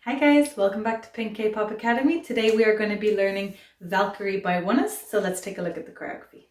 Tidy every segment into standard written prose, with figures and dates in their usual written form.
Hi guys, welcome back to Pink K-Pop Academy. Today we are going to be learning Valkyrie by ONEUS, so let's take a look at the choreography.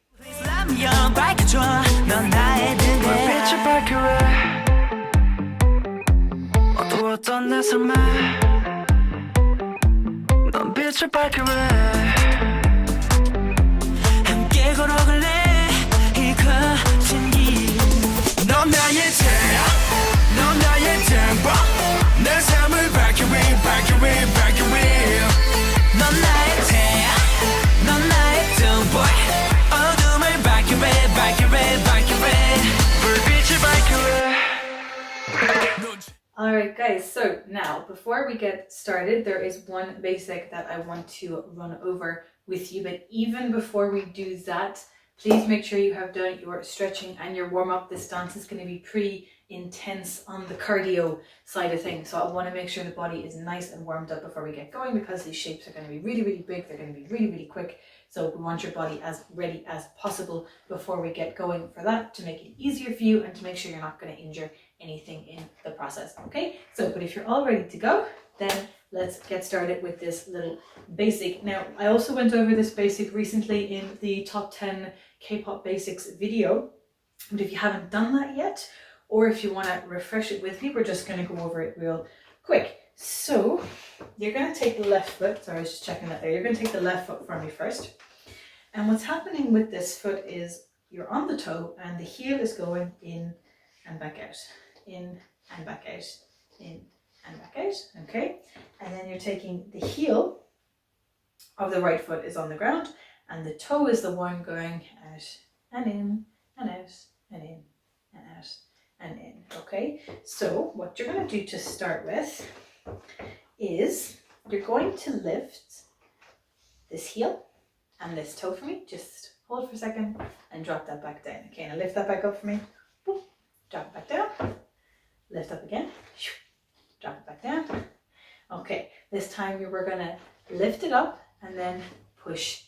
Alright guys, so now before we get started, there is one basic that I want to run over with you, but even before we do that, please make sure you have done your stretching and your warm-up. This dance is going to be pretty intense on the cardio side of things, so I want to make sure the body is nice and warmed up before we get going, because these shapes are going to be really big, they're going to be really quick, so we want your body as ready as possible before we get going for that, to make it easier for you and to make sure you're not going to injure anything in the process. Okay, so but if you're all ready to go, then let's get started with this little basic. Now, I also went over this basic recently in the top 10 K-pop basics video, but if you haven't done that yet, or if you want to refresh it with me, we're just going to go over it real quick. So you're going to take the left foot, sorry I was just checking that there, you're going to take the left foot from me first, and what's happening with this foot is you're on the toe and the heel is going in and back out, in and back out, in and back out, okay? And then you're taking the heel of the right foot is on the ground and the toe is the one going out and in and out and in and out and in, okay? So what you're going to do to start with is you're going to lift this heel and this toe for me. Just hold for a second and drop that back down. Okay, now lift that back up for me. Boop. Drop it back down. Lift up again. Drop it back down. Okay, this time we're going to lift it up and then push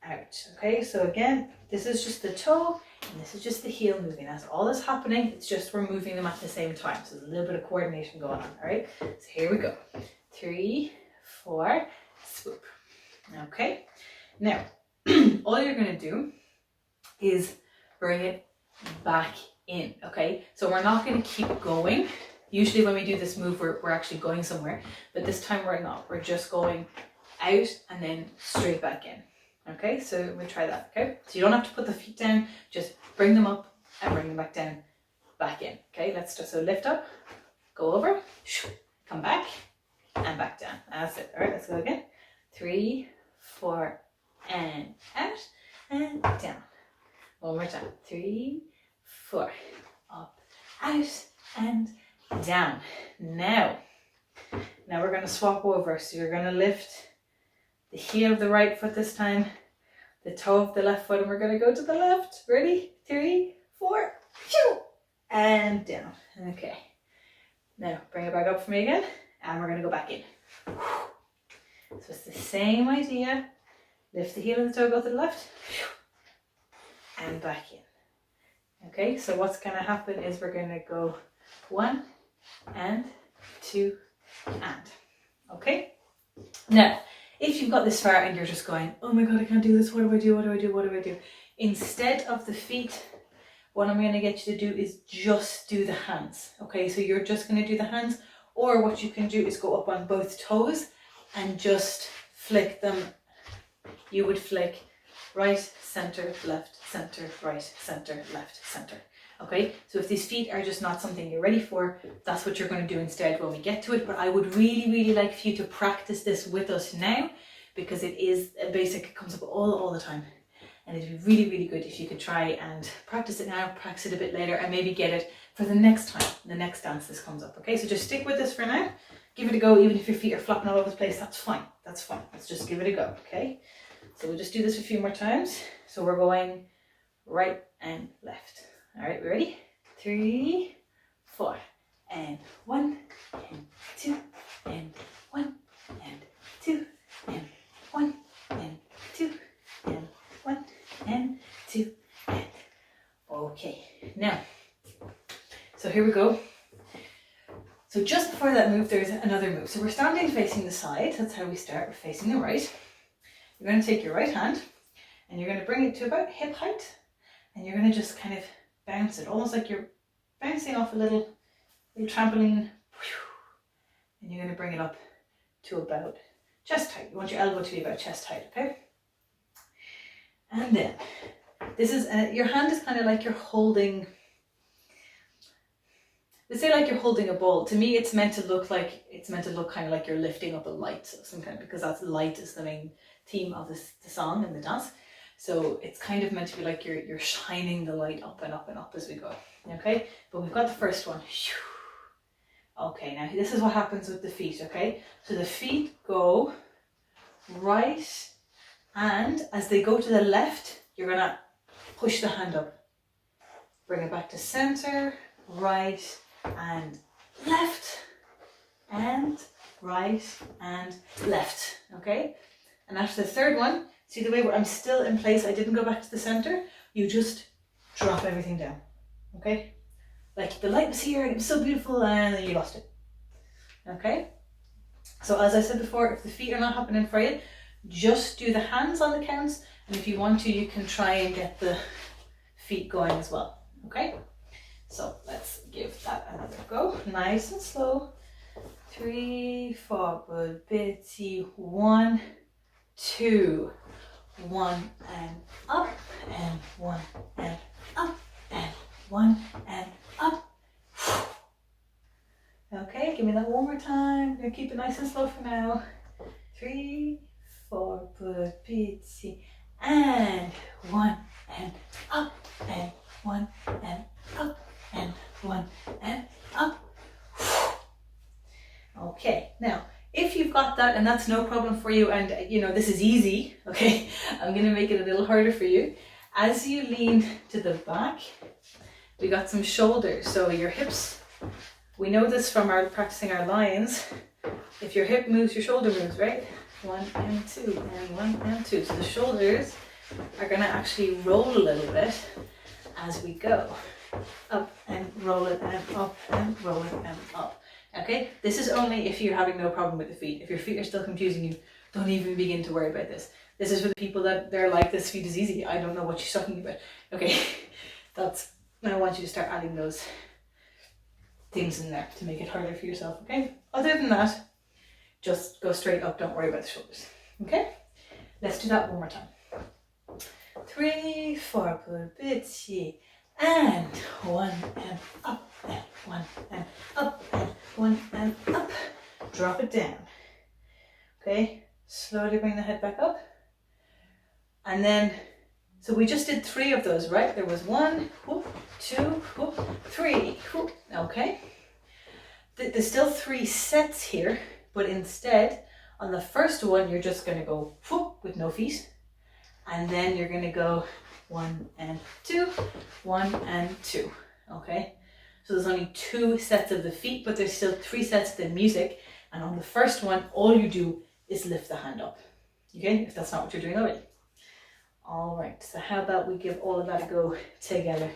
out. Okay, so again, this is just the toe and this is just the heel moving. That's all that's happening. It's just we're moving them at the same time. So there's a little bit of coordination going on. All right, so here we go. 3, 4, swoop. Okay, now all you're going to do is bring it back in. Okay, so we're not going to keep going. Usually when we do this move, we're actually going somewhere, but this time we're not. We're just going out and then straight back in. Okay, so we'll try that. Okay, so you don't have to put the feet down, just bring them up and bring them back down, back in. Okay, let's just, so lift up, go over, come back and back down. That's it. All right, let's go again. 3, 4, and out and down. One more time. 3, 4, up, out and down. Now we're going to swap over. So you're going to lift the heel of the right foot this time, the toe of the left foot, and we're going to go to the left. Ready? 3, 4, and down. Okay. Now bring it back up for me again, and we're going to go back in. So it's the same idea. Lift the heel of the toe, go to the left, and back in. Okay, so what's going to happen is we're going to go 1 and 2 and. Okay, now if you've got this far and you're just going, oh my god, I can't do this, what do I do, what do I do, what do I do? Instead of the feet, what I'm going to get you to do is just do the hands. Okay, so you're just going to do the hands, or what you can do is go up on both toes and just flick them. You would flick right, center, left, center, right, center, left, center. Okay, so if these feet are just not something you're ready for, that's what you're going to do instead when we get to it. But I would really like for you to practice this with us now, because it is a basic, it comes up all the time. And it'd be really good if you could try and practice it now, practice it a bit later, and maybe get it for the next time, the next dance this comes up. Okay, so just stick with this for now. Give it a go, even if your feet are flopping all over the place, that's fine. That's fine. Let's just give it a go, okay? So we'll just do this a few more times. So we're going right and left. All right, we ready? 3, 4, and 1, and 2, and 1, and 2, and 1, and 2, and 1, and 2, and. Okay, now, so here we go. So just before that move, there's another move. So we're standing facing the side. That's how we start. We're facing the right. You're going to take your right hand and you're going to bring it to about hip height, and you're going to just kind of bounce it, almost like you're bouncing off a little trampoline, and you're going to bring it up to about chest height. You want your elbow to be about chest height, okay? And then this is your hand is kind of like you're holding. They say like you're holding a ball. To me, it's meant to look kind of like you're lifting up a light of some kind, because that's light is the main theme of the song and the dance. So it's kind of meant to be like you're shining the light up and up and up as we go. Okay, but we've got the first one. Okay, now this is what happens with the feet. Okay, so the feet go right, and as they go to the left, you're gonna push the hand up, bring it back to center, right and left, and right and left. Okay, and after the third one, see the way where I'm still in place, I didn't go back to the center, you just drop everything down. Okay, like the light was here and it was so beautiful, and then you lost it. Okay, so as I said before, if the feet are not happening for you, just do the hands on the counts, and if you want to, you can try and get the feet going as well. Okay, so let's give that another go, nice and slow. 3, 4, good, bitsy, 1, 2, 1 and up, and 1 and up, and 1 and up. Okay, give me that one more time. I'm gonna keep it nice and slow for now. 3, 4, good, bitsy, and 1 and up, and 1 and up, and 1 and up. Okay, now if you've got that and that's no problem for you, and you know this is easy, okay, I'm going to make it a little harder for you. As you lean to the back, we got some shoulders, so your hips, we know this from our practicing our lines. If your hip moves, your shoulder moves, right? 1 and 2, and 1 and 2. So the shoulders are going to actually roll a little bit as we go. Up and roll it, and up and roll it, and up. Okay, this is only if you're having no problem with the feet. If your feet are still confusing you, don't even begin to worry about this. This is for the people that they're like, this feet is easy, I don't know what she's talking about. Okay, I want you to start adding those things in there to make it harder for yourself, okay? Other than that, just go straight up, don't worry about the shoulders, okay? Let's do that one more time. 3, 4, good, bitsy, and 1 and up, and 1 and up, and 1 and up. Drop it down. Okay, slowly bring the head back up. And then, so we just did 3 of those, right? There was 1, whoop, 2, whoop, 3, whoop. Okay. There's still 3 sets here, but instead, on the first one, you're just going to go whoop with no feet. And then you're going to go 1 and 2, 1 and 2. Okay. So there's only 2 sets of the feet, but there's still 3 sets of the music. And on the first one, all you do is lift the hand up. Okay, if that's not what you're doing already. All right, so how about we give all of that a go together?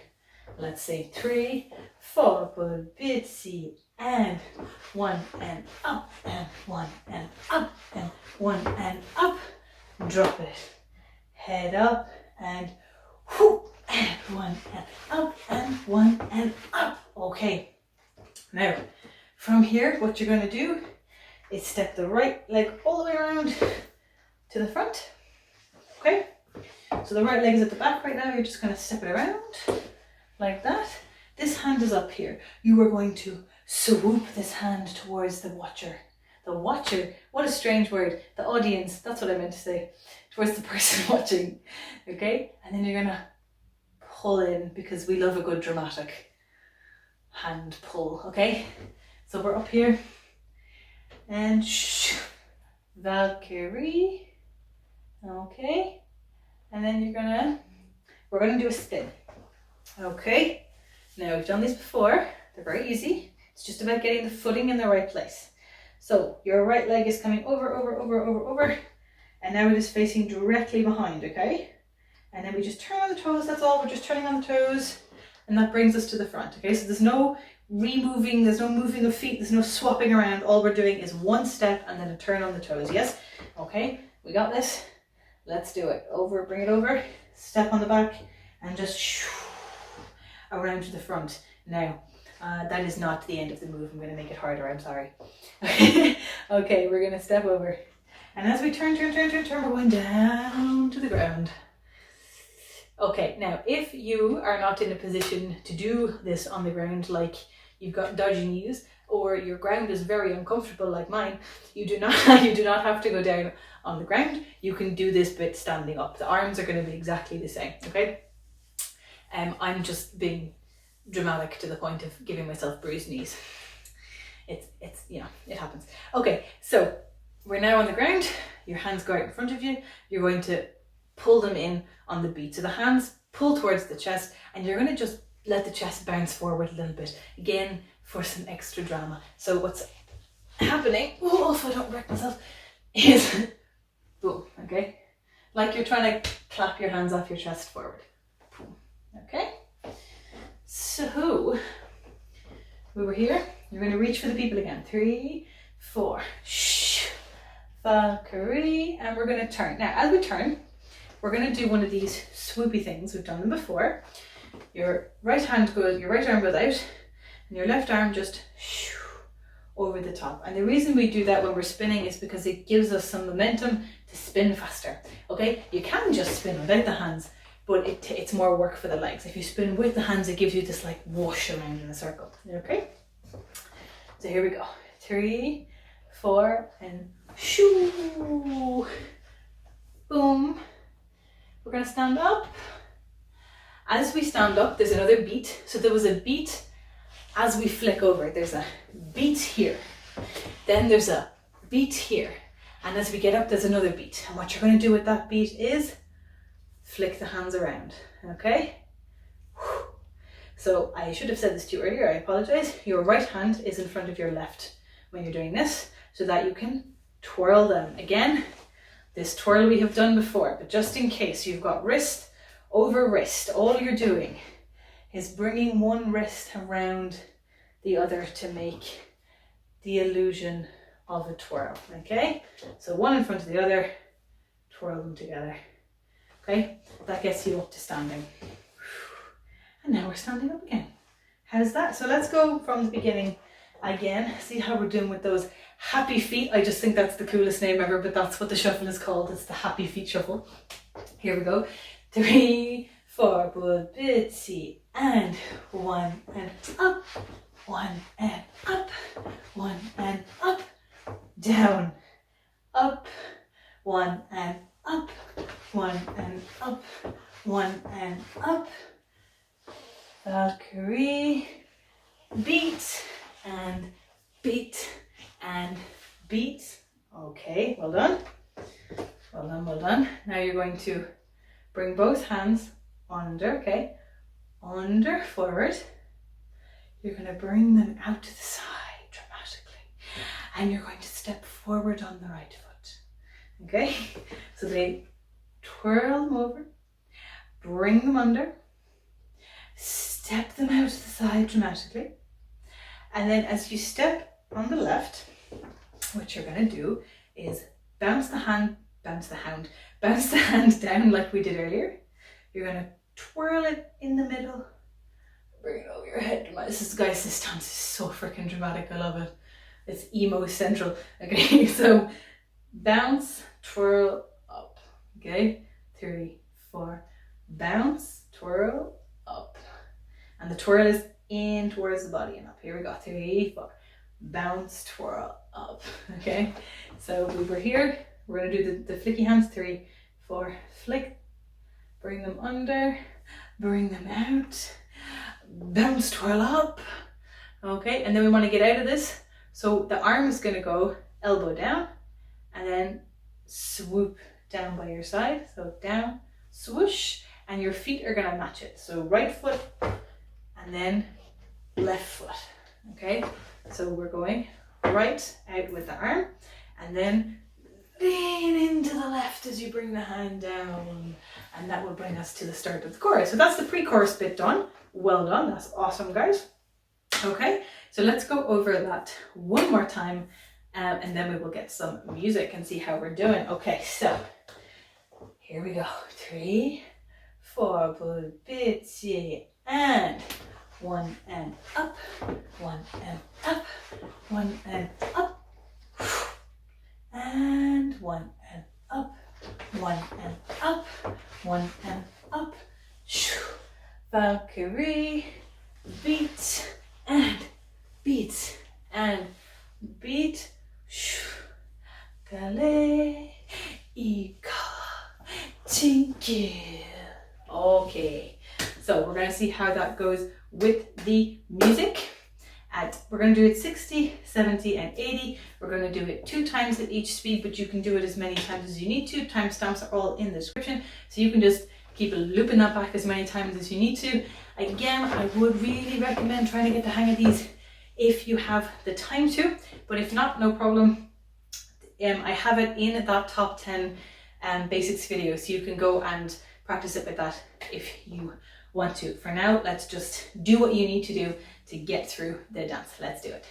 Let's say 3, 4, good, bitsy, and 1 and up, and 1 and up, and 1 and up. Drop it. Head up, and whoop, and 1 and up, and 1 and up. Okay, now from here, what you're going to do is step the right leg all the way around to the front. Okay, so the right leg is at the back right now. You're just going to step it around like that. This hand is up here. You are going to swoop this hand towards the watcher. The watcher, what a strange word. The audience, that's what I meant to say. Towards the person watching. Okay, and then you're going to pull in, because we love a good dramatic hand pull. Okay, so we're up here, and Valkyrie. Okay, and then we're gonna do a spin. Okay, now we've done these before, they're very easy. It's just about getting the footing in the right place. So your right leg is coming over, and now it is facing directly behind. Okay, and then we just turn on the toes. That's all. We're just turning on the toes, and that brings us to the front. Okay, so there's no removing, there's no moving of feet, there's no swapping around. All we're doing is one step and then a turn on the toes, yes? Okay, we got this. Let's do it. Over, bring it over, step on the back, and just around to the front. Now, that is not the end of the move. I'm going to make it harder, I'm sorry. Okay, we're going to step over. And as we turn, we're going down to the ground. Okay, now if you are not in a position to do this on the ground, like you've got dodgy knees, or your ground is very uncomfortable like mine, you do not have to go down on the ground. You can do this bit standing up. The arms are going to be exactly the same, okay? I'm just being dramatic to the point of giving myself bruised knees. It's you know, it happens. Okay, so we're now on the ground. Your hands go out in front of you. You're going to pull them in on the beat. So the hands pull towards the chest, and you're going to just let the chest bounce forward a little bit. Again, for some extra drama. So what's happening, oh, if I don't wreck myself, is boom, okay? Like you're trying to clap your hands off your chest forward. Boom, okay? So, we were here. You're going to reach for the people again. 3, 4, shh, Valkyrie, and we're going to turn. Now, as we turn, we're going to do one of these swoopy things. We've done them before. Your right arm goes out, and your left arm just over the top. And the reason we do that when we're spinning is because it gives us some momentum to spin faster. Okay, you can just spin without the hands, but it's more work for the legs. If you spin with the hands, it gives you this like whoosh around in a circle. Okay, so here we go. 3, 4, and shoo, boom. We're going to stand up. As we stand up, there's another beat. So there was a beat as we flick over. There's a beat here. Then there's a beat here. And as we get up, there's another beat. And what you're going to do with that beat is flick the hands around. Okay? So I should have said this to you earlier. I apologize. Your right hand is in front of your left when you're doing this, so that you can twirl them. Again, this twirl we have done before, but just in case, you've got wrist over wrist. All you're doing is bringing one wrist around the other to make the illusion of a twirl, okay? So one in front of the other, twirl them together, okay? That gets you up to standing. And now we're standing up again. How's that? So let's go from the beginning again. See how we're doing with those happy feet. I just think that's the coolest name ever, but that's what the shuffle is called. It's the happy feet shuffle. Here we go. 3, 4, but bitsy, and 1 and up, 1 and up, 1 and up, down, up, 1 and up, 1 and up, 1 and up. Valkyrie, beat and beat and beat. Okay, well done. Well done, well done. Now you're going to bring both hands under, okay? Under, forward. You're going to bring them out to the side dramatically. And you're going to step forward on the right foot. Okay? So they twirl them over, bring them under, step them out to the side dramatically. And then as you step on the left, what you're going to do is bounce the hand down like we did earlier. You're going to twirl it in the middle, bring it over your head. This stance is so freaking dramatic. I love it. It's emo central. Okay, so bounce, twirl, up. Okay, 3, 4, bounce, twirl, up. And the twirl is in towards the body and up. Here we go. 3, 4, bounce, twirl, up. Okay, so we were here. We're going to do the flicky hands. 3, 4, flick, bring them under, bring them out, bounce, twirl up. Okay, and then we want to get out of this. So the arm is going to go elbow down and then swoop down by your side. So down, swoosh, and your feet are going to match it. So right foot and then left foot. Okay, so we're going right out with the arm and then lean into the left as you bring the hand down, and that will bring us to the start of the chorus. So that's the pre-chorus bit done. Well done, that's awesome, guys. Okay, so let's go over that one more time, and then we will get some music and see how we're doing. Okay, so here we go. 3, 4, pull bitchy, and 1 and up, 1 and up, 1 and up, and 1 and up, 1 and up, 1 and up. Valkyrie, beat and beat and beat. Kale, ika, tinky. Okay, so we're gonna see how that goes with the music. We're going to do it 60, 70 and 80. We're going to do it 2 times at each speed, but you can do it as many times as you need to. Timestamps are all in the description, so you can just keep looping that back as many times as you need to. Again, I would really recommend trying to get the hang of these if you have the time to, but if not, no problem. I have it in that top 10 basics video, so you can go and practice it with that if you want to. For now, let's just do what you need to do to get through the dance. Let's do it.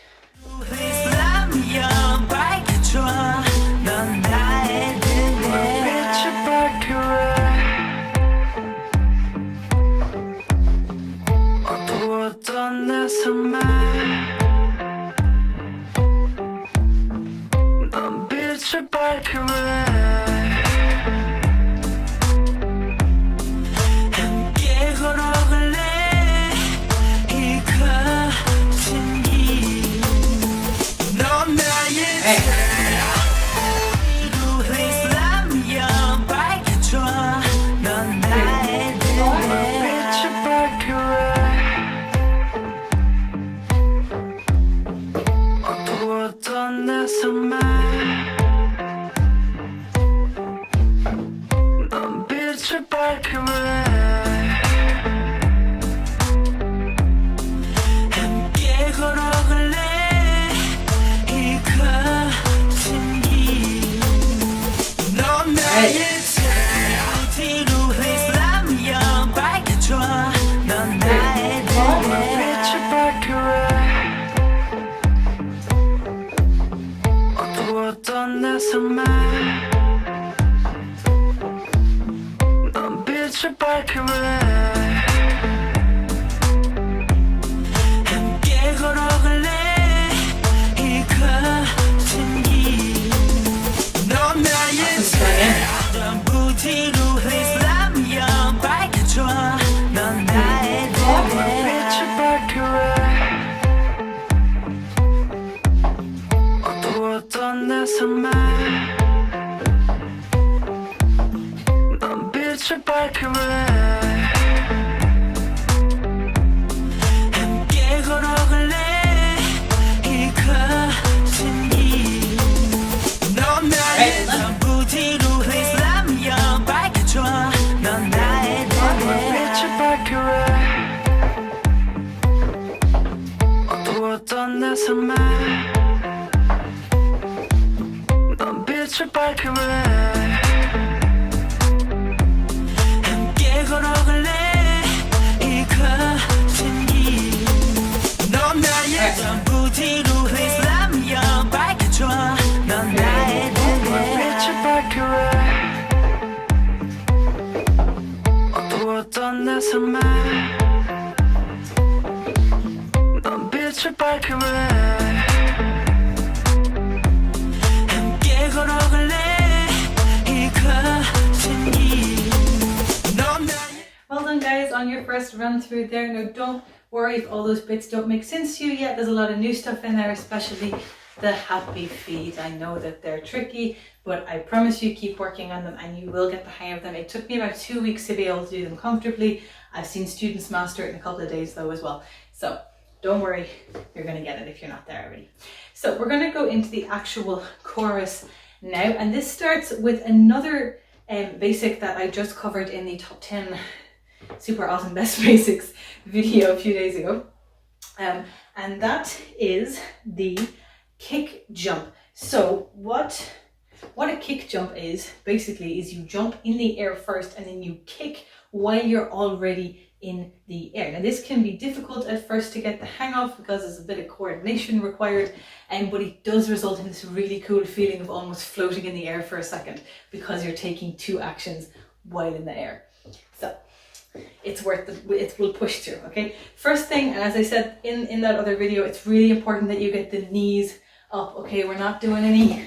Well done guys on your first run through there. Now don't worry if all those bits don't make sense to you yet. There's a lot of new stuff in there, especially the happy feet. I know that they're tricky, but I promise you keep working on them and you will get the hang of them. It took me about 2 weeks to be able to do them comfortably. I've seen students master it in a couple of days though as well. So don't worry, you're going to get it if you're not there already. So we're going to go into the actual chorus now, and this starts with another basic that I just covered in the top 10 super awesome best basics video a few days ago, and that is the kick jump. So what a kick jump is basically is you jump in the air first and then you kick while you're already in the air. Now this can be difficult at first to get the hang of because there's a bit of coordination required, but it does result in this really cool feeling of almost floating in the air for a second because you're taking two actions while in the air. So it's worth it, will push through, okay? First thing, and as I said in that other video, it's really important that you get the knees up, okay? We're not doing any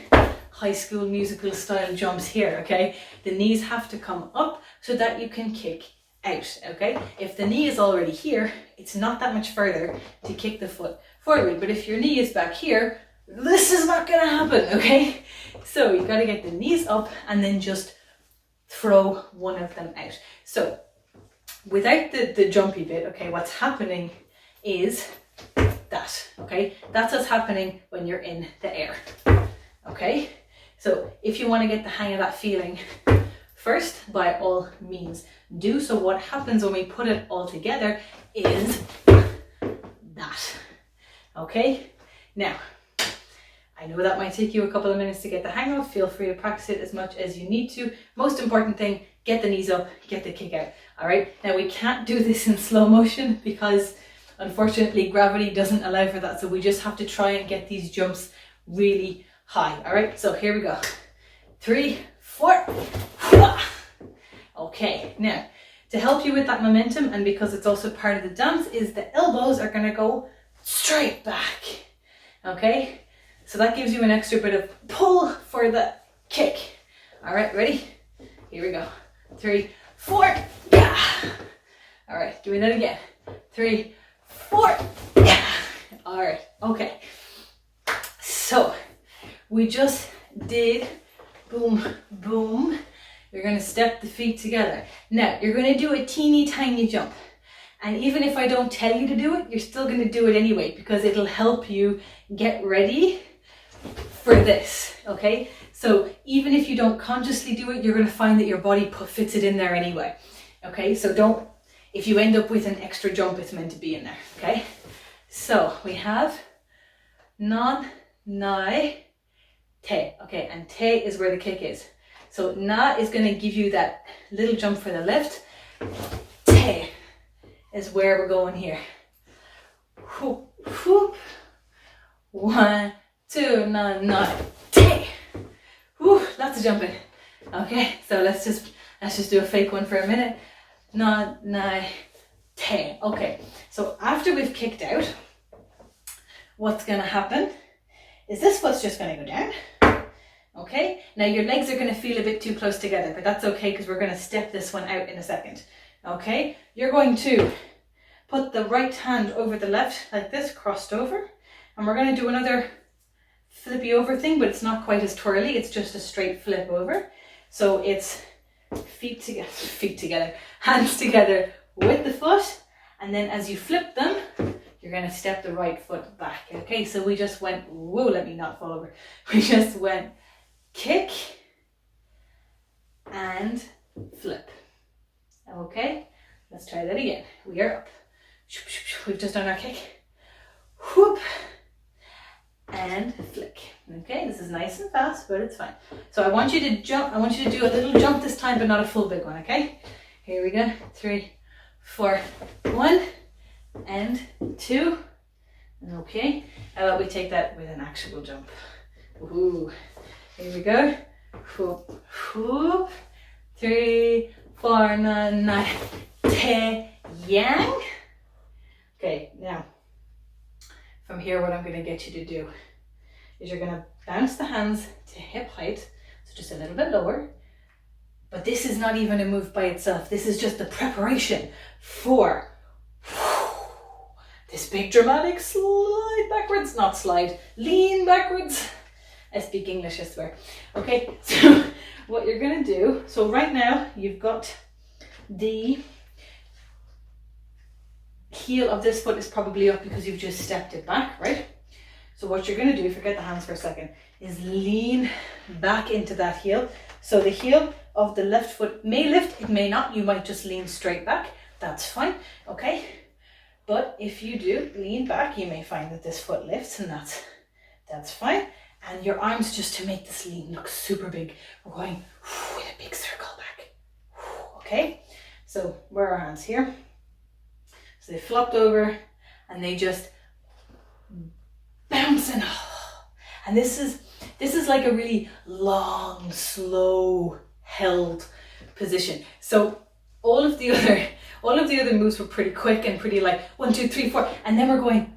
High School Musical style jumps here, okay? The knees have to come up so that you can kick out, okay? If the knee is already here, it's not that much further to kick the foot forward, but if your knee is back here, this is not gonna happen, okay? So you gotta get the knees up and then just throw one of them out. So without the jumpy bit, okay, what's happening is that, okay? That's what's happening when you're in the air, okay? So if you want to get the hang of that feeling, first, by all means, do. So what happens when we put it all together is that, okay? Now, I know that might take you a couple of minutes to get the hang of. Feel free to practice it as much as you need to. Most important thing, get the knees up, get the kick out, all right? Now, we can't do this in slow motion because unfortunately gravity doesn't allow for that. So we just have to try and get these jumps really high, all right? So here we go. 3, 4. Okay, now to help you with that momentum, and because it's also part of the dance, is the elbows are gonna go straight back, okay? So that gives you an extra bit of pull for the kick. All right, ready? Here we go. 3, 4, yeah. All right, doing that again. 3, 4, yeah. All right, okay. So we just did boom, boom. You're gonna step the feet together. Now, you're gonna do a teeny tiny jump. And even if I don't tell you to do it, you're still gonna do it anyway because it'll help you get ready for this, okay? So even if you don't consciously do it, you're gonna find that your body fits it in there anyway, okay? So don't, if you end up with an extra jump, it's meant to be in there, okay? So we have non, nai, te, okay? And te is where the kick is. So na is gonna give you that little jump for the left. Te is where we're going here. Whoop, whoop. 1, 2, na, na, te. Whew, lots of jumping. Okay, so let's just do a fake one for a minute. Na, na, te. Okay, so after we've kicked out, what's gonna happen is this foot's just gonna go down. Okay, now your legs are gonna feel a bit too close together, but that's okay because we're gonna step this one out in a second. Okay, you're going to put the right hand over the left like this, crossed over, and we're gonna do another flippy over thing, but it's not quite as twirly, it's just a straight flip over. So it's feet together, hands together with the foot, and then as you flip them, you're gonna step the right foot back. Okay, so we just went, whoa, let me not fall over. We just went kick and flip. Okay, let's try that again. We are up. We've just done our kick. Whoop. And flick. Okay, this is nice and fast, but it's fine. So I want you to jump. I want you to do a little jump this time, but not a full big one, okay? Here we go. 3, 4, 1, and 2. Okay, how about we take that with an actual jump? Ooh. Here we go. Whoop, whoop. 3, 4, 9, te, yang. Okay, now from here, what I'm going to get you to do is you're going to bounce the hands to hip height, so just a little bit lower. But this is not even a move by itself. This is just the preparation for this big dramatic slide backwards, not slide, lean backwards. I speak English, I swear. Okay, so what you're going to do, so right now you've got the heel of this foot is probably up because you've just stepped it back, right? So what you're going to do, forget the hands for a second, is lean back into that heel. So the heel of the left foot may lift, it may not. You might just lean straight back. That's fine, okay? But if you do lean back, you may find that this foot lifts, and that's fine. And your arms, just to make this lean look super big, we're going in a big circle back. Okay? So where are our hands? Here. So they flopped over and they just bouncing. And this is like a really long, slow, held position. So all of the other moves were pretty quick and pretty like 1, 2, 3, 4, and then we're going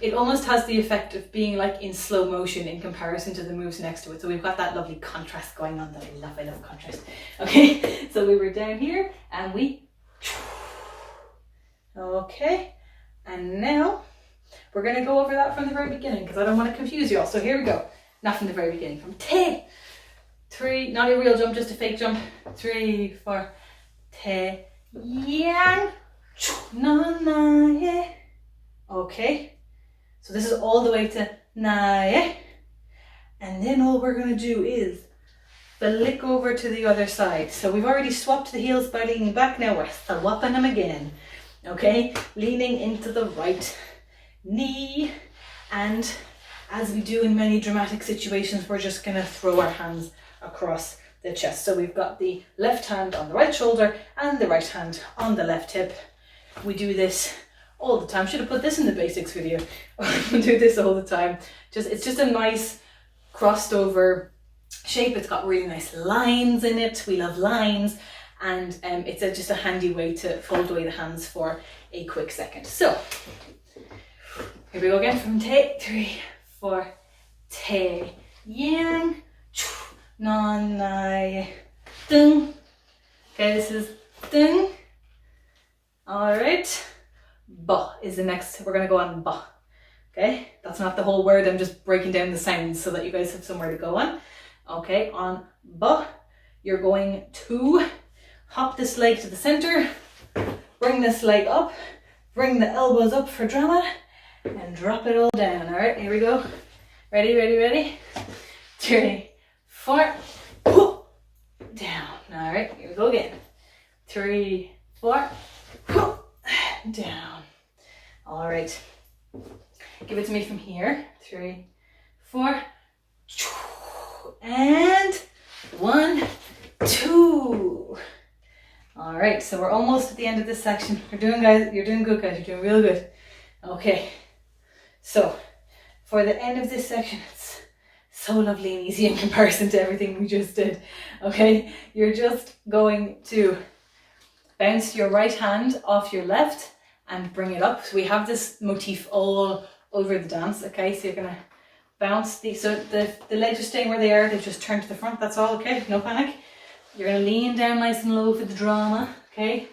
it almost has the effect of being like in slow motion in comparison to the moves next to it. So we've got that lovely contrast going on that I love contrast. Okay, so we were down here and we, okay, and now we're going to go over that from the very beginning because I don't want to confuse you all. So here we go, not from the very beginning, from te, 3, not a real jump, just a fake jump, 3, 4, te, yang, na na ye. Okay, so this is all the way to na ye, and then all we're going to do is flick over to the other side. So we've already swapped the heels by leaning back, now we're swapping them again. Okay, leaning into the right knee, and as we do in many dramatic situations, we're just going to throw our hands across the chest. So we've got the left hand on the right shoulder and the right hand on the left hip. We do this all the time. Should have put this in the basics video. We do this all the time. It's just a nice crossed over shape. It's got really nice lines in it. We love lines, and it's just a handy way to fold away the hands for a quick second. So here we go again from te, 3, 4, te, yang, non, nai, ding. Okay, this is ding. All right, ba is the next. We're gonna go on ba. Okay, that's not the whole word. I'm just breaking down the sounds so that you guys have somewhere to go on. Okay, on ba, you're going to hop this leg to the center, bring this leg up, bring the elbows up for drama, and drop it all down. All right, here we go. Ready, ready, ready. 3, 4, down. All right, here we go again. 3, 4, down. All right, give it to me from here. 3, 4, and 1, 2. All right, so we're almost at the end of this section. You're doing good, guys. You're doing real good. Okay, so for the end of this section, it's so lovely and easy in comparison to everything we just did. Okay, you're just going to bounce your right hand off your left and bring it up. So we have this motif all over the dance. Okay, so you're gonna bounce so the legs are staying where they are. They've just turned to the front. That's all. Okay, no panic. You're gonna lean down nice and low for the drama. Okay,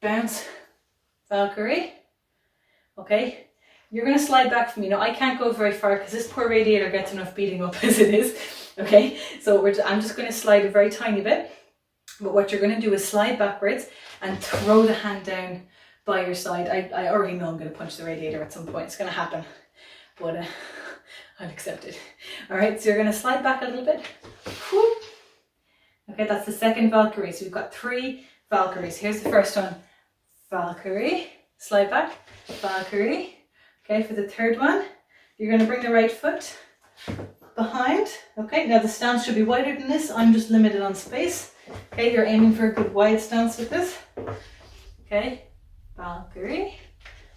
bounce, Valkyrie. Okay, you're gonna slide back from me. Now I can't go very far because this poor radiator gets enough beating up as it is. Okay, so I'm just gonna slide a very tiny bit. But what you're gonna do is slide backwards and throw the hand down by your side. I already know I'm gonna punch the radiator at some point. It's gonna happen, but I'll accept it. All right, so you're gonna slide back a little bit. Whoop. Okay, that's the second Valkyrie. So we've got 3 Valkyries. Here's the first one. Valkyrie, slide back, Valkyrie. Okay, for the third one, you're gonna bring the right foot behind. Okay, now the stance should be wider than this. I'm just limited on space. Okay, you're aiming for a good wide stance with this. Okay, Valkyrie,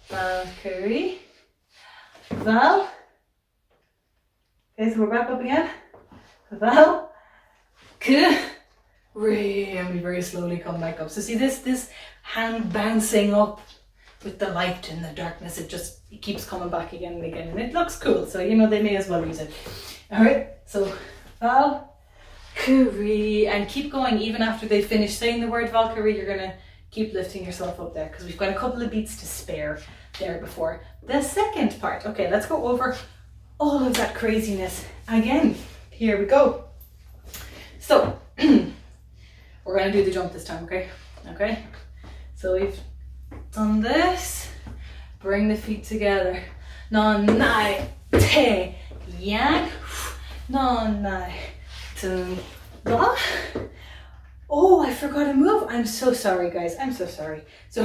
Valkyrie, Val. Okay, so we're back up again. Val, and we very slowly come back up. So see this hand bouncing up with the light and the darkness, it keeps coming back again and again, and it looks cool. So you know they may as well use it. All right, so Valkyrie, and keep going even after they finish saying the word Valkyrie. You're gonna keep lifting yourself up there because we've got a couple of beats to spare there before the second part. Okay, let's go over all of that craziness again. Here we go. So we're gonna do the jump this time, okay? Okay, so we've done this. Bring the feet together. Non nai te yang. Non nai te la. Oh, I forgot a move. I'm so sorry, guys. I'm so sorry. So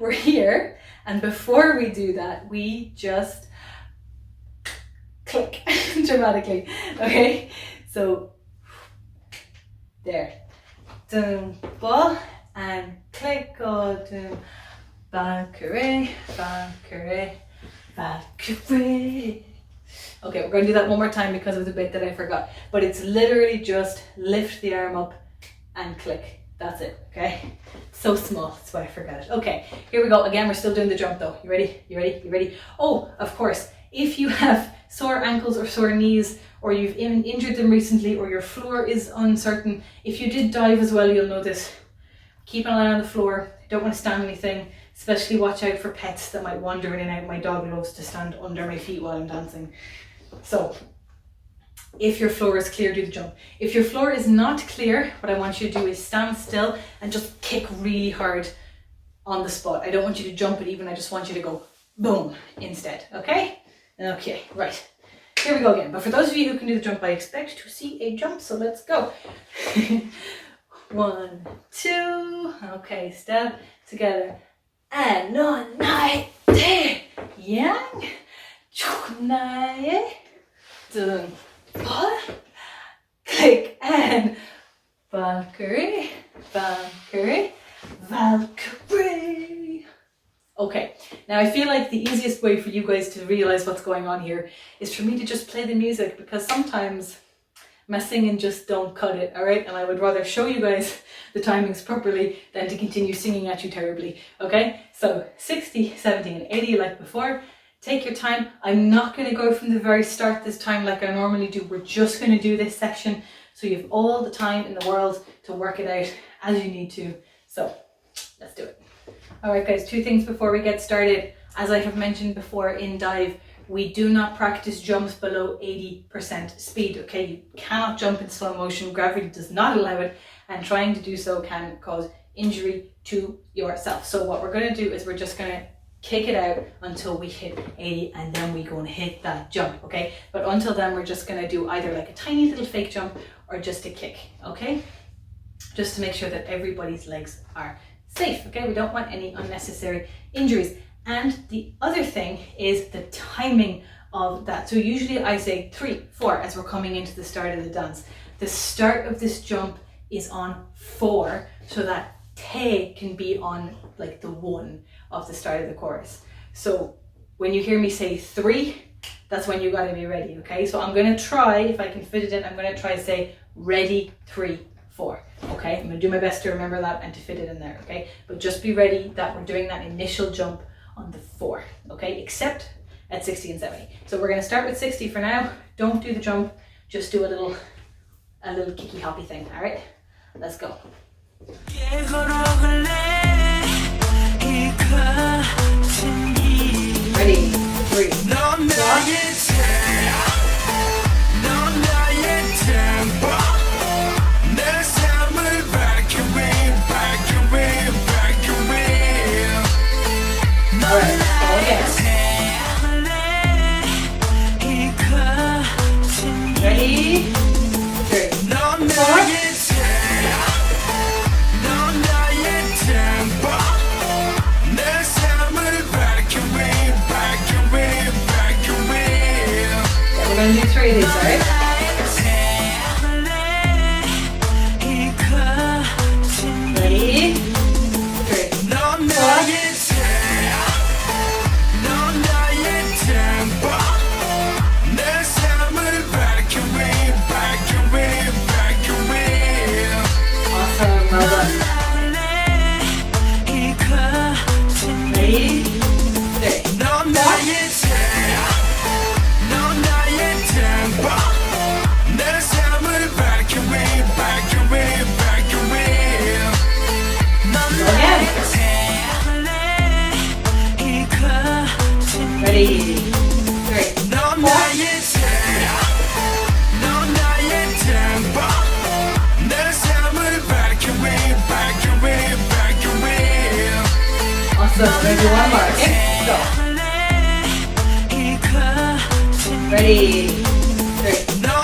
we're here, and before we do that, we just click dramatically. Okay, so there. Dun ba and click, autumn, Valkyrie, Valkyrie, Valkyrie. Okay, we're going to do that one more time because of the bit that I forgot. But it's literally just lift the arm up and click. That's it, okay? So small, that's why I forgot it. Okay, here we go. Again, we're still doing the jump though. You ready? You ready? You ready? Oh, of course, if you have sore ankles or sore knees, or you've injured them recently, or your floor is uncertain, if you did dive as well, you'll know this. Keep an eye on the floor. Don't want to stand on anything. Especially watch out for pets that might wander in and out. My dog loves to stand under my feet while I'm dancing. So if your floor is clear, do the jump. If your floor is not clear, what I want you to do is stand still and just kick really hard on the spot. I don't want you to jump it even, I just want you to go boom instead, okay? Okay, right. Here we go again. But for those of you who can do the jump, I expect to see a jump, so let's go. 1, 2, okay, step together. And on night day, yang, night, dun, click, and Valkyrie, Valkyrie, Valkyrie. Okay, now I feel like the easiest way for you guys to realize what's going on here is for me to just play the music, because sometimes my singing just don't cut it, all right? And I would rather show you guys the timings properly than to continue singing at you terribly, okay? So 60, 70 and 80 like before. Take your time. I'm not going to go from the very start this time like I normally do. We're just going to do this section so you have all the time in the world to work it out as you need to. So let's do it. All right, guys, 2 things before we get started. As I have mentioned before in dive, we do not practice jumps below 80% speed, okay? You cannot jump in slow motion. Gravity does not allow it, and trying to do so can cause injury to yourself. So what we're going to do is we're just going to kick it out until we hit 80, and then we're going to hit that jump, okay? But until then, we're just going to do either like a tiny little fake jump or just a kick, okay? Just to make sure that everybody's legs are safe, okay? We don't want any unnecessary injuries. And the other thing is the timing of that. So usually I say 3, 4 as we're coming into the start of the dance. The start of this jump is on 4, so that te can be on like the 1 of the start of the chorus. So when you hear me say 3, that's when you got to be ready, okay? So I'm going to try, if I can fit it in, I'm going to try to say ready, 3, 4, okay? I'm going to do my best to remember that and to fit it in there, okay? But just be ready that we're doing that initial jump on the 4, okay, except at 60 and 70. So we're going to start with 60 for now. Don't do the jump, just do a little kicky hoppy thing. All right, let's go. Ready, 3, 4. All right, go again. Ready? 3, 4. We're going to do 3 of these, all right? Ready? 3, 4. Ready, 3, 4. Awesome, we're going to do one more, okay? Go. Ready, 3, 4.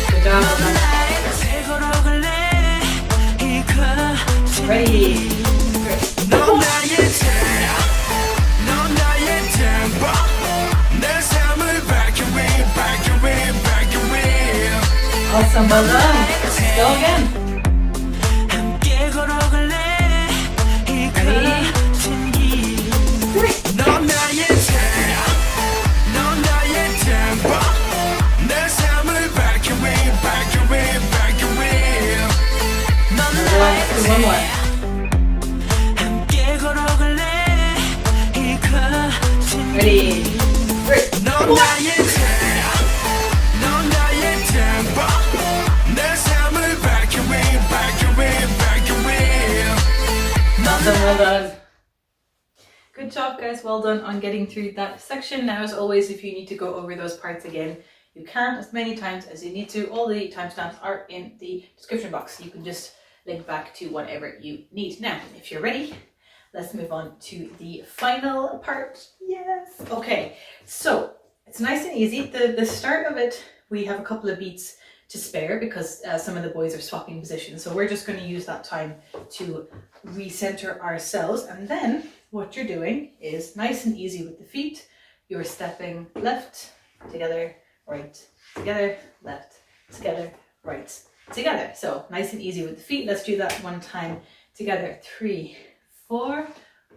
Good job, well done. Ready, 3, 4. Awesome, well done. Let's go again. Ready? 3. One more. Ready? 3. Well done. Good job, guys. Well done on getting through that section. Now, as always, if you need to go over those parts again, you can as many times as you need to. All the timestamps are in the description box. You can just link back to whatever you need. Now, if you're ready, let's move on to the final part. Yes. Okay, so it's nice and easy. The start of it, we have a couple of beats to spare because some of the boys are swapping positions. So we're just going to use that time to recenter ourselves. And then what you're doing is nice and easy with the feet. You're stepping left, together, right, together, left, together, right, together. So nice and easy with the feet. Let's do that one time together. 3, 4,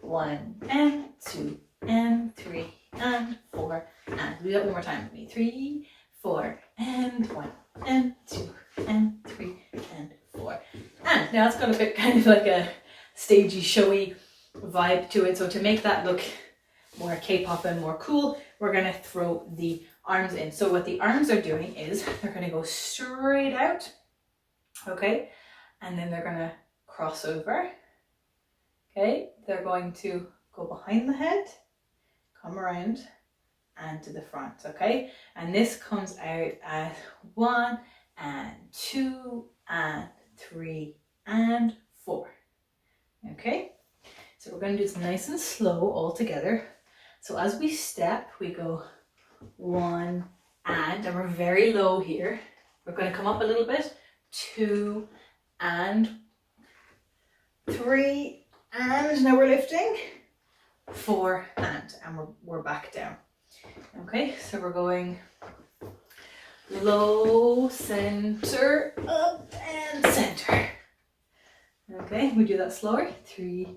1 and 2 and 3 and 4 and do that one more time with me. 3, 4 and 1 and 2 and 3 and 4. And now it's got a bit kind of like a stagey, showy vibe to it. So to make that look more K-pop and more cool, we're going to throw the arms in. So what the arms are doing is they're going to go straight out, okay, and then they're going to cross over, okay, they're going to go behind the head, come around and to the front, okay, and this comes out as 1 and 2 and 3 and 4, okay. So we're going to do this nice and slow all together. So as we step, we go 1 and we're very low here. We're going to come up a little bit, 2 and 3 and now we're lifting, 4 and we're back down. Okay, so we're going low, center, up and center. Okay, we do that slower. 3,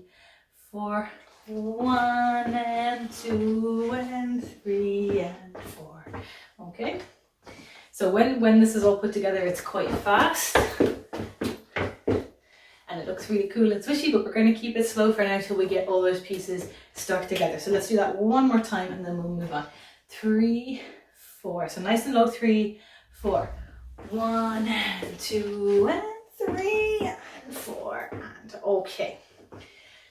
4, 1 and 2 and 3 and 4. Okay, so when this is all put together, it's quite fast and it looks really cool and swishy, but we're going to keep it slow for now till we get all those pieces stuck together. So let's do that one more time and then we'll move on. 3, 4, so nice and low. 3, 4, 1 and 2 and 3 and 4 and okay.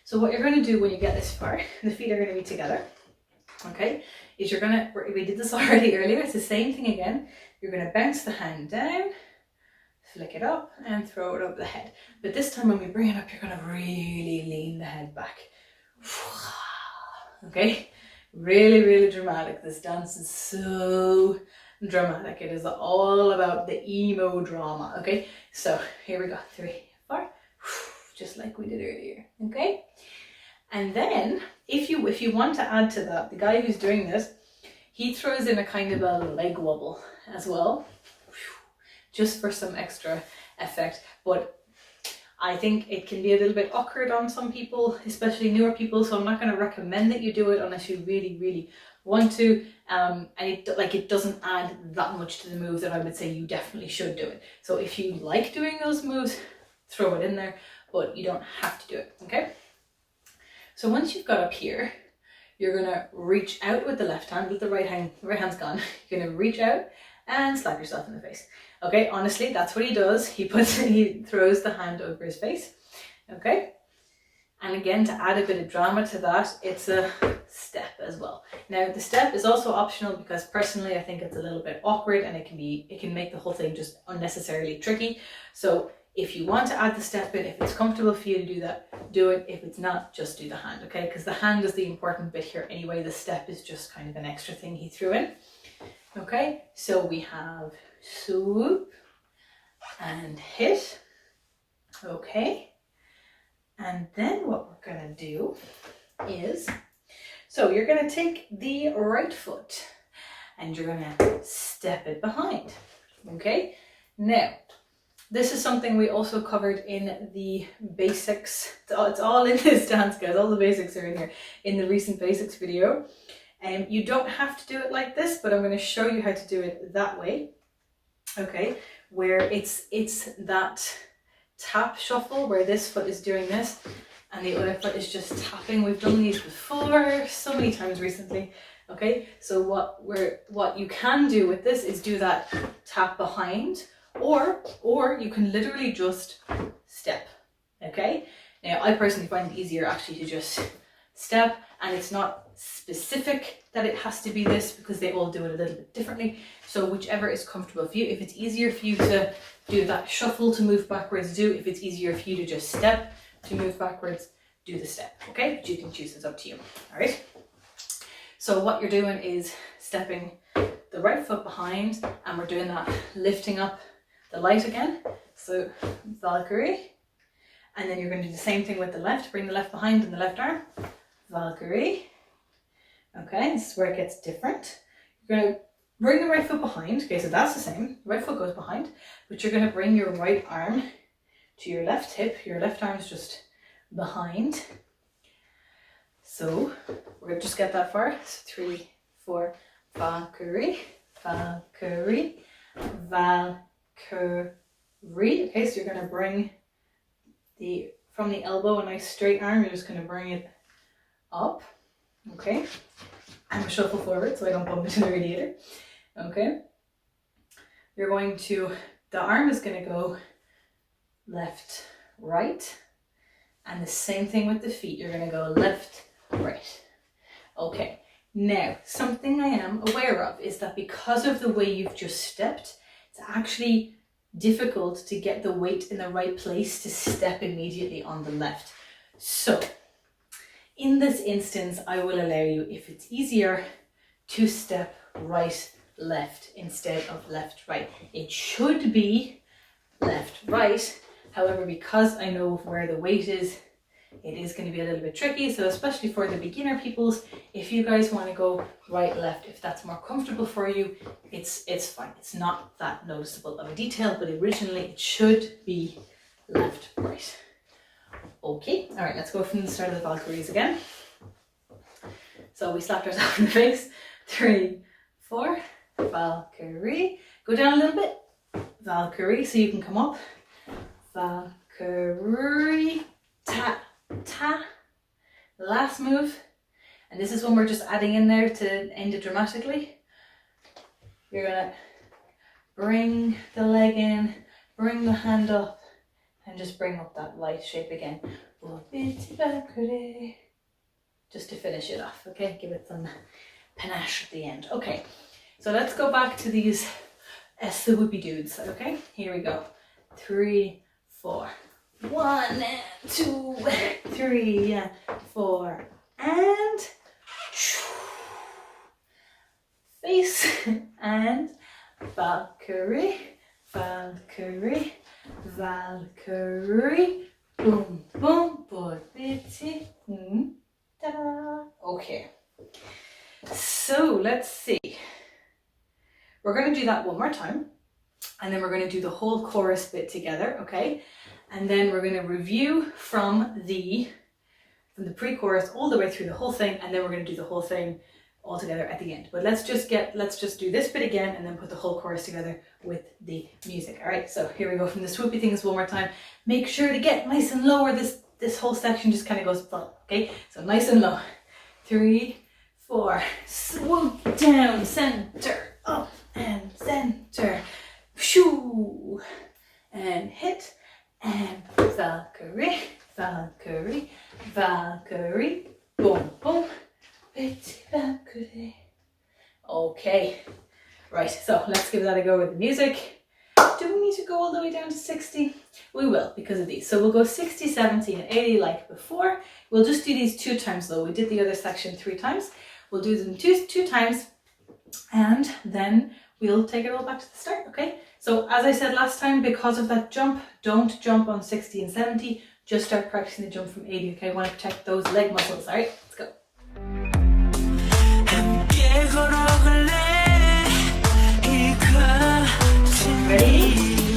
So what you're going to do when you get this far, the feet are going to be together, okay, is you're going to, we did this already earlier, it's the same thing again. You're going to bounce the hand down, flick it up and throw it over the head. But this time when we bring it up, you're going to really lean the head back. Okay, really, really dramatic. This dance is so dramatic. It is all about the emo drama, okay? So here we go, 3, 4, just like we did earlier, okay? And then if you want to add to that, the guy who's doing this, he throws in a kind of a leg wobble as well, just for some extra effect. But I think it can be a little bit awkward on some people, especially newer people, so I'm not going to recommend that you do it unless you really, really want to. And it doesn't add that much to the move that I would say you definitely should do it. So if you like doing those moves, throw it in there, but you don't have to do it, okay? So once you've got up here, you're going to reach out with the left hand, with the right hand's gone. You're going to reach out and slap yourself in the face. Okay, honestly, that's what he does. He throws the hand over his face, okay? And again, to add a bit of drama to that, it's a step as well. Now, the step is also optional because personally, I think it's a little bit awkward and it can make the whole thing just unnecessarily tricky. So if you want to add the step in, if it's comfortable for you to do that, do it. If it's not, just do the hand, okay? Because the hand is the important bit here anyway. The step is just kind of an extra thing he threw in. Okay, so we have swoop and hit, okay? And then what we're gonna do is, so you're gonna take the right foot and you're gonna step it behind, okay? Now, this is something we also covered in the basics. It's all in this dance, guys. All the basics are in here in the recent basics video. You don't have to do it like this, but I'm going to show you how to do it that way. Okay, where it's that tap shuffle where this foot is doing this and the other foot is just tapping. We've done these before so many times recently. Okay, so what you can do with this is do that tap behind, or you can literally just step. Okay, now I personally find it easier actually to just step, and it's not specific that it has to be this because they all do it a little bit differently. So whichever is comfortable for you. If it's easier for you to do that shuffle to move backwards, do. If it's easier for you to just step to move backwards, do the step. Okay, but you can choose, it's up to you. All right. So what you're doing is stepping the right foot behind, and we're doing that lifting up the light again. So Valkyrie, and then you're going to do the same thing with the left. Bring the left behind and the left arm. Valkyrie. Okay, this is where it gets different. You're going to bring the right foot behind. Okay, so that's the same. The right foot goes behind, but you're going to bring your right arm to your left hip. Your left arm is just behind. So we're going to just get that far. So 3, 4, Valkyrie, Valkyrie, Valkyrie. Okay, so you're going to bring from the elbow a nice straight arm. You're just going to bring it up. Okay, and shuffle forward so I don't bump into the radiator. Okay, you're going to, the arm is going to go left, right, and the same thing with the feet. You're going to go left, right. Okay, now something I am aware of is that because of the way you've just stepped, it's actually difficult to get the weight in the right place to step immediately on the left. So in this instance, I will allow you, if it's easier, to step right, left instead of left, right. It should be left, right. However, because I know where the weight is, it is going to be a little bit tricky. So especially for the beginner peoples, if you guys want to go right, left, if that's more comfortable for you, it's fine. It's not that noticeable of a detail, but originally it should be left, right. Okay, all right, let's go from the start of the Valkyries again. So we slapped ourselves in the face. 3, 4, Valkyrie. Go down a little bit. Valkyrie, so you can come up. Valkyrie, ta, ta. Last move. And this is when we're just adding in there to end it dramatically. You're gonna bring the leg in, bring the hand up, and just bring up that light shape again. Just to finish it off, okay? Give it some panache at the end. Okay, so let's go back to these the whoopie dudes, okay? Here we go. 3, 4. 1, 2, 3, 4, and face and Valkyrie, Valkyrie, Valkyrie, boom, boom, bitty, ta-da. Okay, so let's see. We're going to do that one more time, and then we're going to do the whole chorus bit together, okay? And then we're going to review from the pre-chorus all the way through the whole thing, and then we're going to do the whole thing all together at the end. But let's just do this bit again and then put the whole chorus together with the music. All right, so here we go from the swoopy things one more time. Make sure to get nice and low, or this whole section just kind of goes flat, okay? So nice and low. 3, 4, swoop down, center, up and center, shoo, and hit, and Valkyrie, Valkyrie, Valkyrie, boom, boom, bitty Valkyrie. Okay, right, so let's give that a go with the music. Do we need to go all the way down to 60? We will, because of these. So we'll go 60, 70, and 80 like before. We'll just do these 2 times though. We did the other section 3 times. We'll do them two times, and then we'll take it all back to the start, okay? So as I said last time, because of that jump, don't jump on 60 and 70. Just start practicing the jump from 80, okay? I want to protect those leg muscles, all right? Let's go. Ready?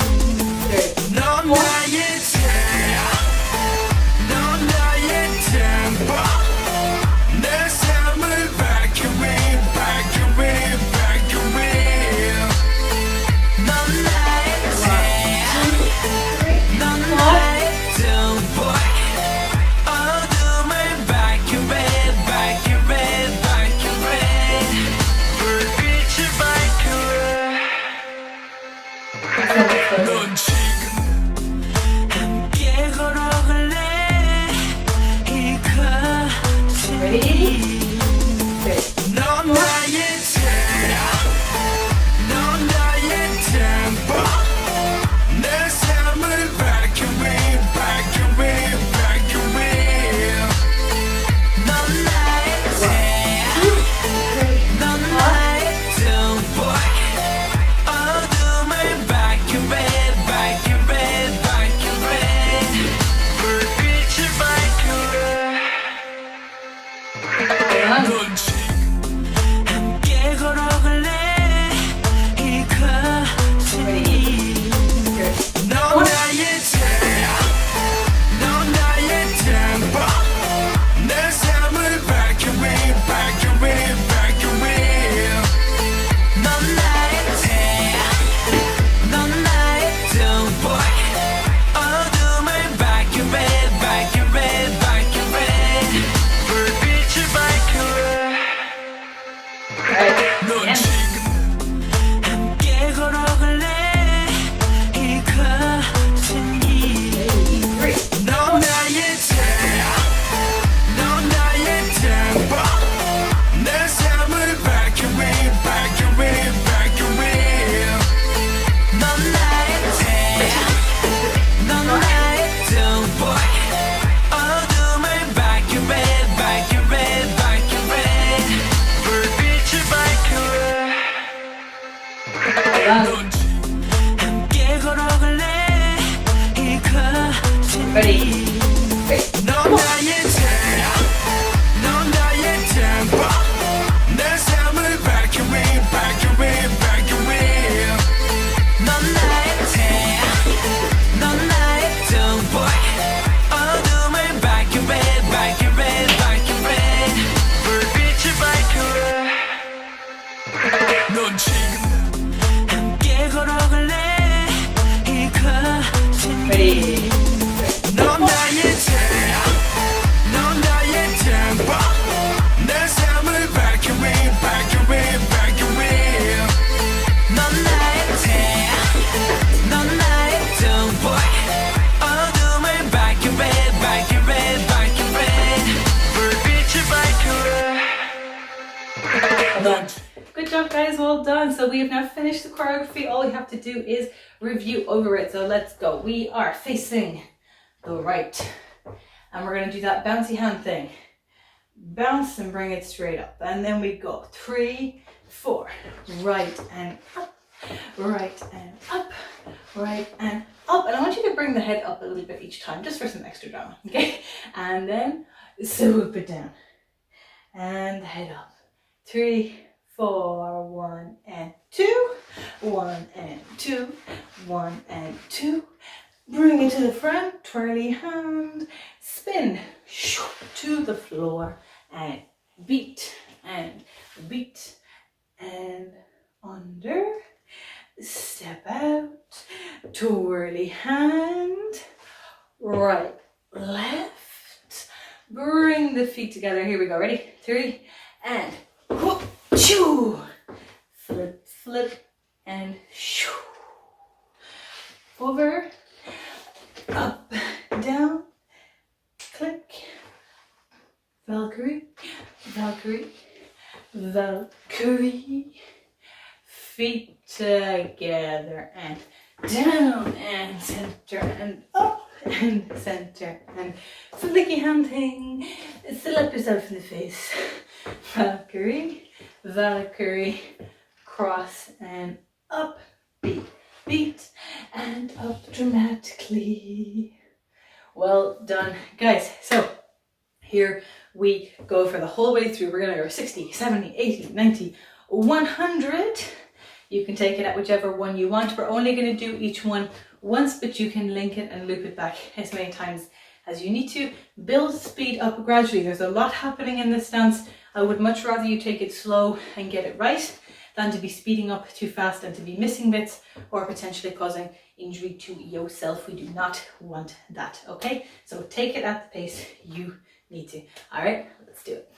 Excellent. Good job, guys. Well done. So we have now finished the choreography. All we have to do is review over it. So let's go. We are facing the right. And we're going to do that bouncy hand thing. Bounce and bring it straight up. And then we go 3, 4. Right and up. Right and up. Right and up. And I want you to bring the head up a little bit each time, just for some extra drama. Okay? And then swoop it down. And the head up. 3, 4, 1 and 2, 1 and 2, 1 and 2. Bring it to the front, twirly hand, spin to the floor and beat and under. Step out, twirly hand, right, left. Bring the feet together. Here we go. Ready? 3 and whoop, shoo. Flip, flip, and shoo. Over, up, down, click. Valkyrie, Valkyrie, Valkyrie. Feet together and down and center and up and center and flicky hand thing. Slap yourself in the face. Valkyrie, Valkyrie, cross and up, beat, beat, and up dramatically. Well done, guys. So here we go for the whole way through. We're gonna go 60, 70, 80, 90, 100. You can take it at whichever one you want. We're only going to do each one once, but you can link it and loop it back as many times as you need to. Build speed up gradually. There's a lot happening in this dance. I would much rather you take it slow and get it right than to be speeding up too fast and to be missing bits or potentially causing injury to yourself. We do not want that, okay? So take it at the pace you need to. All right, let's do it.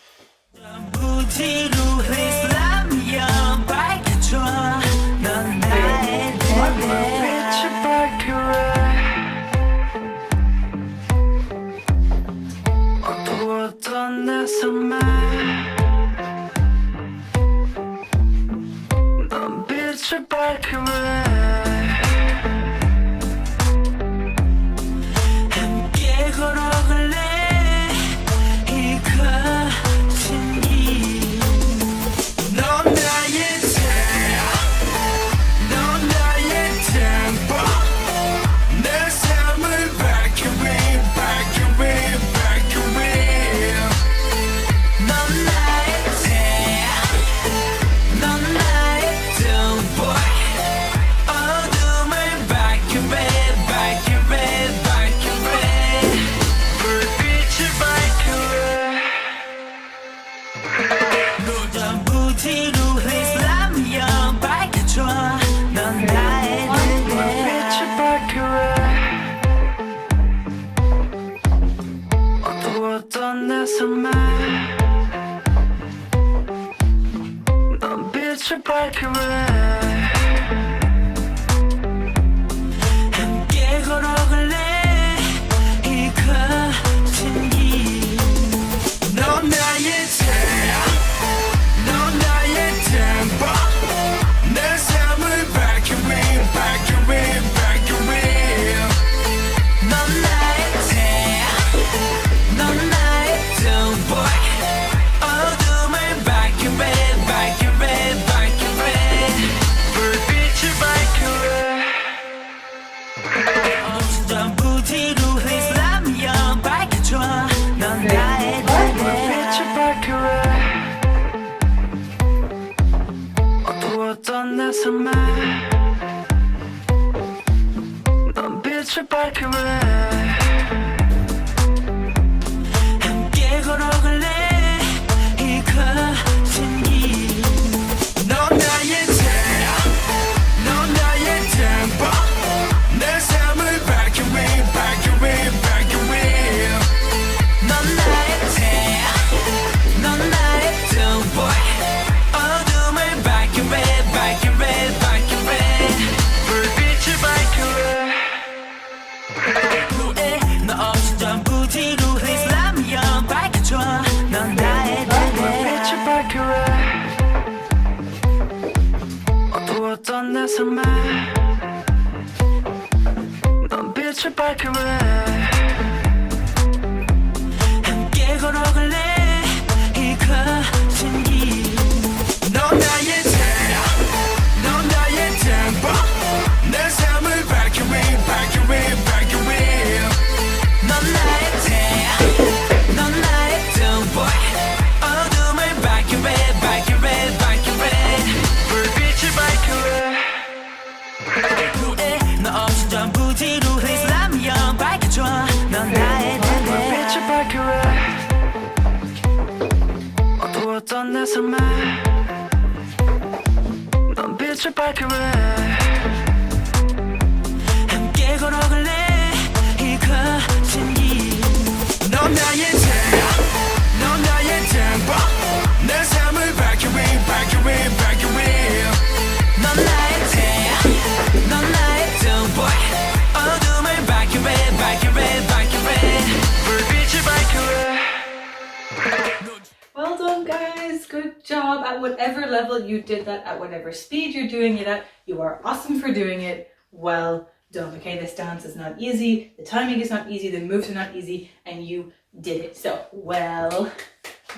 Valkyrie 함께 걸어갈래 이 거친 길넌 나의 태양 넌 나의 템포 내 삶을 Valkyrie Valkyrie Valkyrie 넌 나의 태양 넌 나의 템포 어둠을 Valkyrie Valkyrie Valkyrie 불빛이 Valkyrie 너 없이 전부 지루해 슬라미형 밝혀줘 넌 나의 불빛이 Valkyrie 어두웠던 내 삶에 넌 빛의 Valkyrie 함께 걸어갈래 이 거친 길넌 나의 태양 넌 나의 템포 내 삶을 Valkyrie Valkyrie Valkyrie 넌 나의 태양 넌 나의 템포 어둠을 Valkyrie Valkyrie Valkyrie 불빛의 Valkyrie Well done, guys. Good job. At whatever level you did that, at whatever speed you're doing it at, you are awesome for doing it. Well done. Okay, this dance is not easy. The timing is not easy. The moves are not easy. And you did it. So, well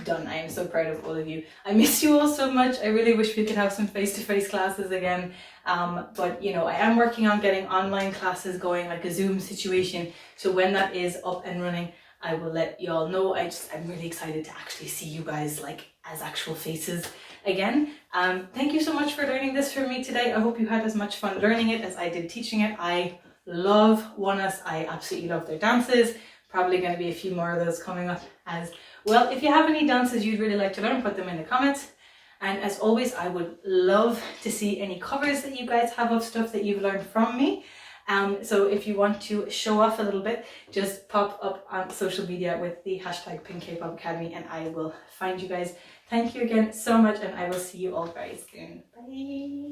done. I am so proud of all of you. I miss you all so much. I really wish we could have some face-to-face classes again. But, you know, I am working on getting online classes going, like a Zoom situation. So when that is up and running, I will let you all know. I'm really excited to actually see you guys like as actual faces again. Thank you so much for learning this from me today. I hope you had as much fun learning it as I did teaching it. I love ONEUS. I absolutely love their dances. Probably going to be a few more of those coming up as well. If you have any dances you'd really like to learn, put them in the comments. And as always, I would love to see any covers that you guys have of stuff that you've learned from me. So if you want to show off a little bit, just pop up on social media with the hashtag PinkKpopAcademy and I will find you guys. Thank you again so much and I will see you all very soon. Bye!